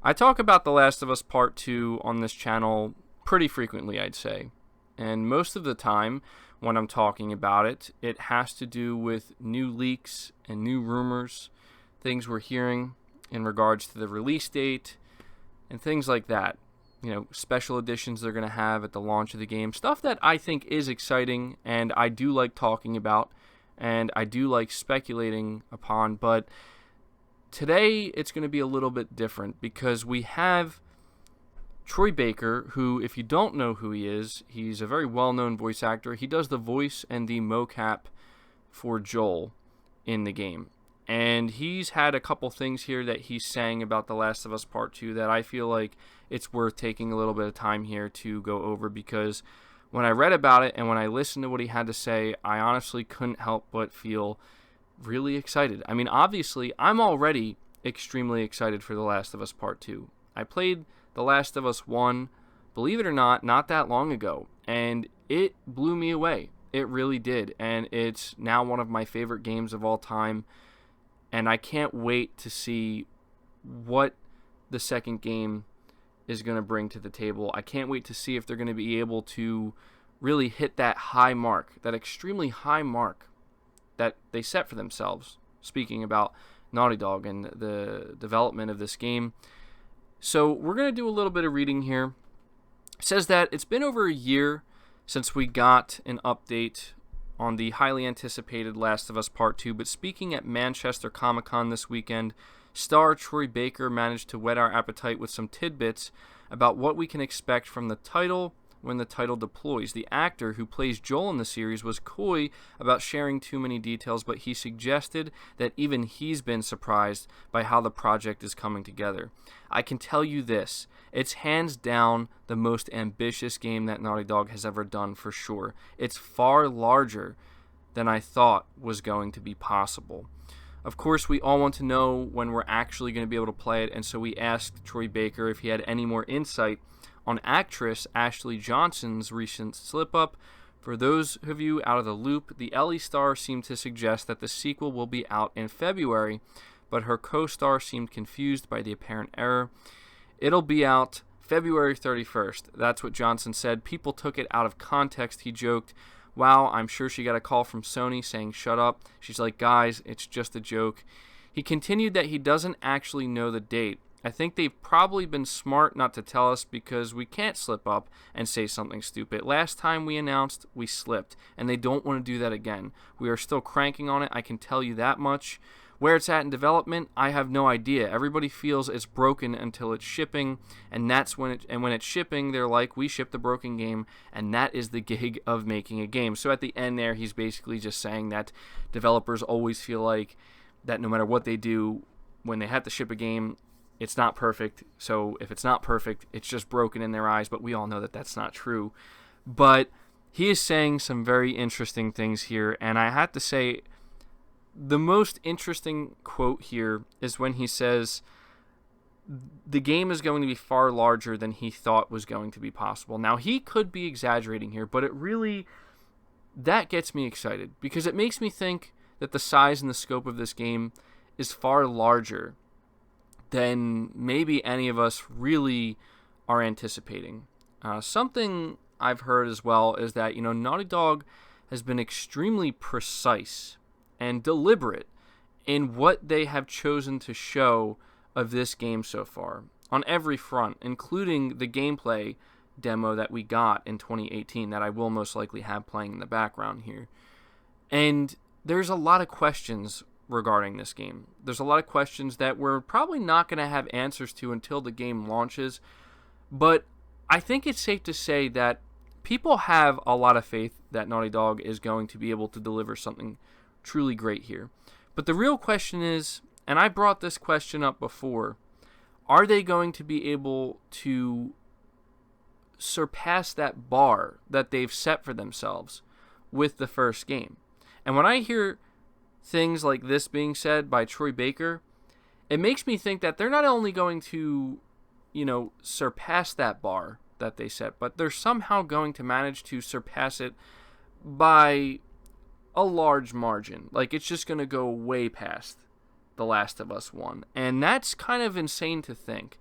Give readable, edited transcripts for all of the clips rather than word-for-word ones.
I talk about The Last of Us Part 2 on this channel pretty frequently, I'd say. And most of the time, when I'm talking about it, it has to do with new leaks and new rumors, things we're hearing in regards to the release date, and things like that. Special editions they're going to have at the launch of the game. Stuff that I think is exciting, and I do like talking about, and I do like speculating upon, but today, it's going to be a little bit different because we have Troy Baker, who, if you don't know who he is, he's a very well-known voice actor. He does the voice and the mocap for Joel in the game. And he's had a couple things here that he's saying about The Last of Us Part 2 that I feel like it's worth taking a little bit of time here to go over, because when I read about it and when I listened to what he had to say, I honestly couldn't help but feel really excited. I mean, obviously, I'm already extremely excited for The Last of Us Part 2. I played The Last of Us 1, believe it or not that long ago, and it blew me away. It really did, and it's now one of my favorite games of all time, and I can't wait to see what the second game is going to bring to the table. I can't wait to see if they're going to be able to really hit that high mark, that extremely high mark that they set for themselves, speaking about Naughty Dog and the development of this game. So we're going to do a little bit of reading here. It says that it's been over a year since we got an update on the highly anticipated Last of Us Part 2, but speaking at Manchester Comic-Con this weekend, star Troy Baker managed to whet our appetite with some tidbits about what we can expect from the title when the title deploys. The actor who plays Joel in the series was coy about sharing too many details, but he suggested that even he's been surprised by how the project is coming together. I can tell you this, it's hands down the most ambitious game that Naughty Dog has ever done for sure. It's far larger than I thought was going to be possible. Of course, we all want to know when we're actually going to be able to play it, and so we asked Troy Baker if he had any more insight on actress Ashley Johnson's recent slip-up. For those of you out of the loop, the Ellie star seemed to suggest that the sequel will be out in February, but her co-star seemed confused by the apparent error. It'll be out February 31st. That's what Johnson said. People took it out of context, he joked. Wow, I'm sure she got a call from Sony saying, shut up. She's like, guys, it's just a joke. He continued that he doesn't actually know the date. I think they've probably been smart not to tell us because we can't slip up and say something stupid. Last time we announced, we slipped, and they don't want to do that again. We are still cranking on it, I can tell you that much. Where it's at in development, I have no idea. Everybody feels it's broken until it's shipping, and when it's shipping, they're like, we shipped the broken game, and that is the gig of making a game. So at the end there, he's basically just saying that developers always feel like that no matter what they do, when they have to ship a game, it's not perfect. So if it's not perfect, it's just broken in their eyes, but we all know that that's not true. But he is saying some very interesting things here, and I have to say, the most interesting quote here is when he says the game is going to be far larger than he thought was going to be possible. Now, he could be exaggerating here, but that gets me excited because it makes me think that the size and the scope of this game is far larger than maybe any of us really are anticipating. Something I've heard as well is that, Naughty Dog has been extremely precise and deliberate in what they have chosen to show of this game so far on every front, including the gameplay demo that we got in 2018 that I will most likely have playing in the background here. And there's a lot of questions regarding this game. There's a lot of questions that we're probably not going to have answers to until the game launches, but I think it's safe to say that people have a lot of faith that Naughty Dog is going to be able to deliver something truly great here. But the real question is, and I brought this question up before, are they going to be able to surpass that bar that they've set for themselves with the first game? And when I hear things like this being said by Troy Baker, it makes me think that they're not only going to, surpass that bar that they set, but they're somehow going to manage to surpass it by a large margin. Like, it's just going to go way past The Last of Us 1. And that's kind of insane to think.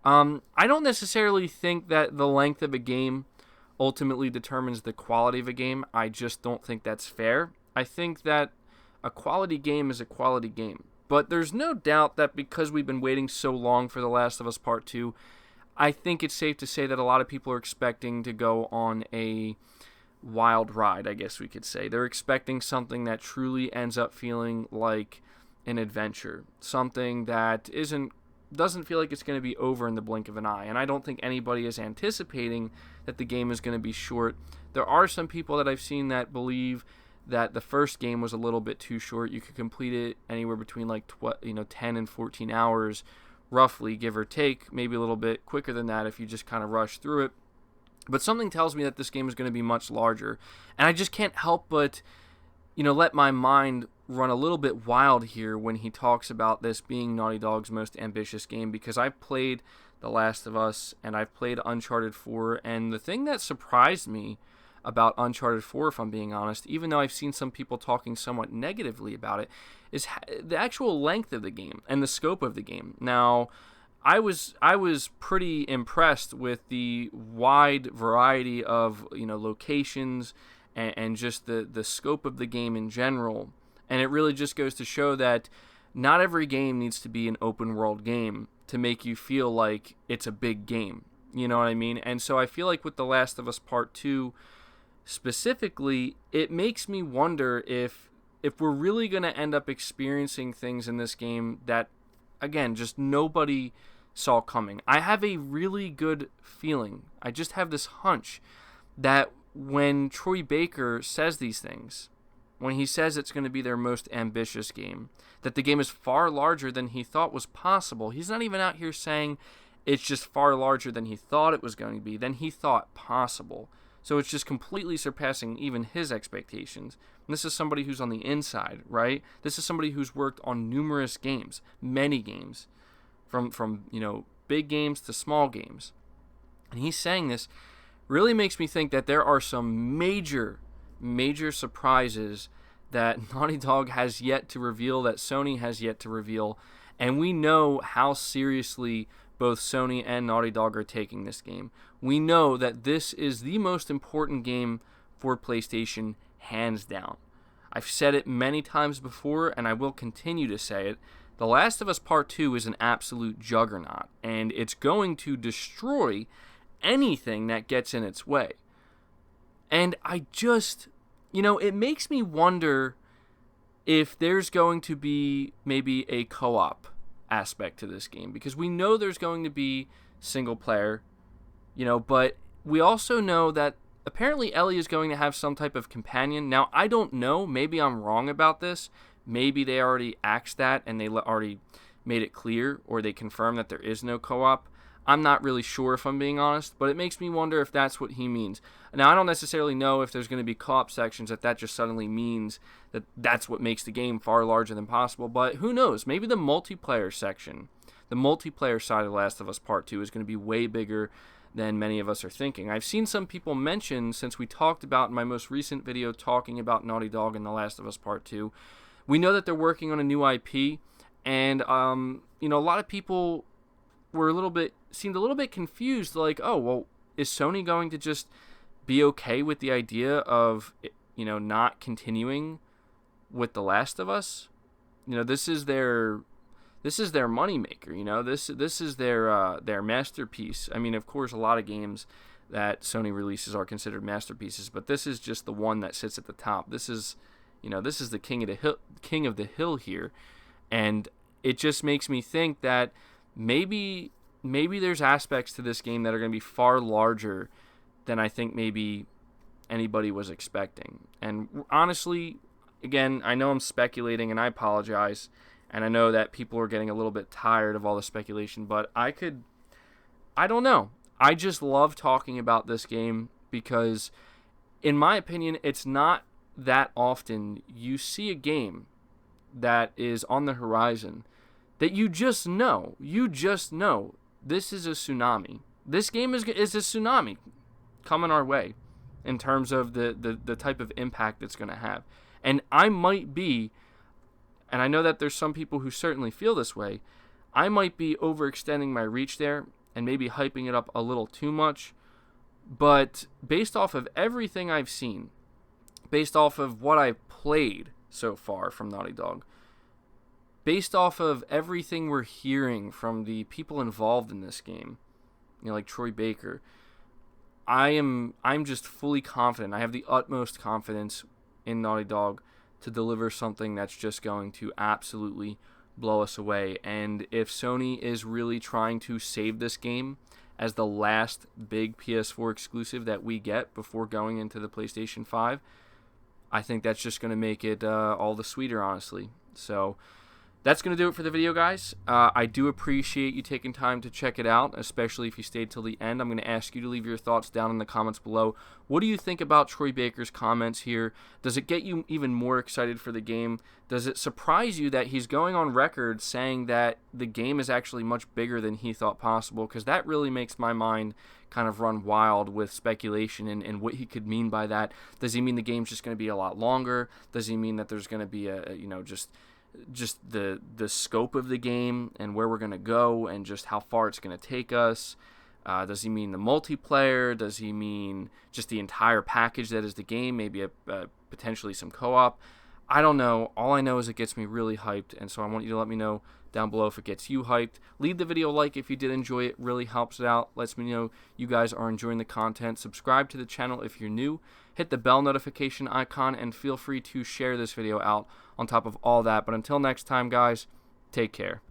I don't necessarily think that the length of a game ultimately determines the quality of a game. I just don't think that's fair. I think that a quality game is a quality game. But there's no doubt that because we've been waiting so long for The Last of Us Part 2, I think it's safe to say that a lot of people are expecting to go on a wild ride, I guess we could say. They're expecting something that truly ends up feeling like an adventure, something that doesn't feel like it's going to be over in the blink of an eye. And I don't think anybody is anticipating that the game is going to be short. There are some people that I've seen that believe that the first game was a little bit too short. You could complete it anywhere between 10 and 14 hours, roughly, give or take, maybe a little bit quicker than that if you just kind of rush through it. But something tells me that this game is going to be much larger. And I just can't help but, let my mind run a little bit wild here when he talks about this being Naughty Dog's most ambitious game, because I've played The Last of Us and I've played Uncharted 4, and the thing that surprised me about Uncharted 4, if I'm being honest, even though I've seen some people talking somewhat negatively about it, is the actual length of the game and the scope of the game. Now, I was pretty impressed with the wide variety of locations and just the scope of the game in general. And it really just goes to show that not every game needs to be an open world game to make you feel like it's a big game. You know what I mean? And so I feel like with The Last of Us Part 2 specifically, it makes me wonder if we're really going to end up experiencing things in this game that, again, just nobody saw coming. I have a really good feeling. I just have this hunch that when Troy Baker says these things, when he says it's going to be their most ambitious game, that the game is far larger than he thought was possible. He's not even out here saying it's just far larger than he thought it was going to be, than he thought possible. So it's just completely surpassing even his expectations. And this is somebody who's on the inside, right? This is somebody who's worked on numerous games, many games, from big games to small games. And he's saying this really makes me think that there are some major surprises that Naughty Dog has yet to reveal, that Sony has yet to reveal, and we know how seriously both Sony and Naughty Dog are taking this game. We know that this is the most important game for PlayStation, hands down. I've said it many times before, and I will continue to say it. The Last of Us Part 2 is an absolute juggernaut, and it's going to destroy anything that gets in its way. And I just, it makes me wonder if there's going to be maybe a co-op aspect to this game, because we know there's going to be single player, but we also know that apparently Ellie is going to have some type of companion. Now, I don't know, maybe I'm wrong about this. Maybe they already axed that and they already made it clear, or they confirmed that there is no co-op. I'm not really sure, if I'm being honest, but it makes me wonder if that's what he means. Now, I don't necessarily know if there's going to be co-op sections, that just suddenly means that that's what makes the game far larger than possible, but who knows? Maybe the multiplayer section, the multiplayer side of The Last of Us Part 2 is going to be way bigger than many of us are thinking. I've seen some people mention, since we talked about in my most recent video talking about Naughty Dog and The Last of Us Part 2, we know that they're working on a new IP, and a lot of people seemed a little bit confused, like, oh, well, is Sony going to just be okay with the idea of, not continuing with The Last of Us? This is their moneymaker, this is their masterpiece. I mean, of course, a lot of games that Sony releases are considered masterpieces, but this is just the one that sits at the top. This is the king of the hill here, and it just makes me think that maybe there's aspects to this game that are going to be far larger than I think maybe anybody was expecting. And honestly, again, I know I'm speculating, and I apologize, and I know that people are getting a little bit tired of all the speculation, but I don't know. I just love talking about this game because, in my opinion, it's not that often you see a game that is on the horizon that you just know this is a tsunami. This game is a tsunami coming our way in terms of the type of impact it's going to have. And I might be, and I know that there's some people who certainly feel this way, I might be overextending my reach there and maybe hyping it up a little too much. But based off of everything I've seen, based off of what I've played so far from Naughty Dog, based off of everything we're hearing from the people involved in this game, like Troy Baker, I'm just fully confident. I have the utmost confidence in Naughty Dog to deliver something that's just going to absolutely blow us away. And if Sony is really trying to save this game as the last big PS4 exclusive that we get before going into the PlayStation 5, I think that's just going to make it all the sweeter, honestly. So that's going to do it for the video, guys. I do appreciate you taking time to check it out, especially if you stayed till the end. I'm going to ask you to leave your thoughts down in the comments below. What do you think about Troy Baker's comments here? Does it get you even more excited for the game? Does it surprise you that he's going on record saying that the game is actually much bigger than he thought possible? Because that really makes my mind kind of run wild with speculation and what he could mean by that. Does he mean the game's just going to be a lot longer? Does he mean that there's going to be just the scope of the game and where we're going to go and just how far it's going to take us? Does he mean the multiplayer? Does he mean just the entire package that is the game, maybe potentially some co-op? I don't know. All I know is it gets me really hyped, and so I want you to let me know down below if it gets you hyped. Leave the video a like if you did enjoy it. Really helps it out. Lets me know you guys are enjoying the content. Subscribe to the channel if you're new. Hit the bell notification icon, and feel free to share this video out on top of all that. But until next time, guys, take care.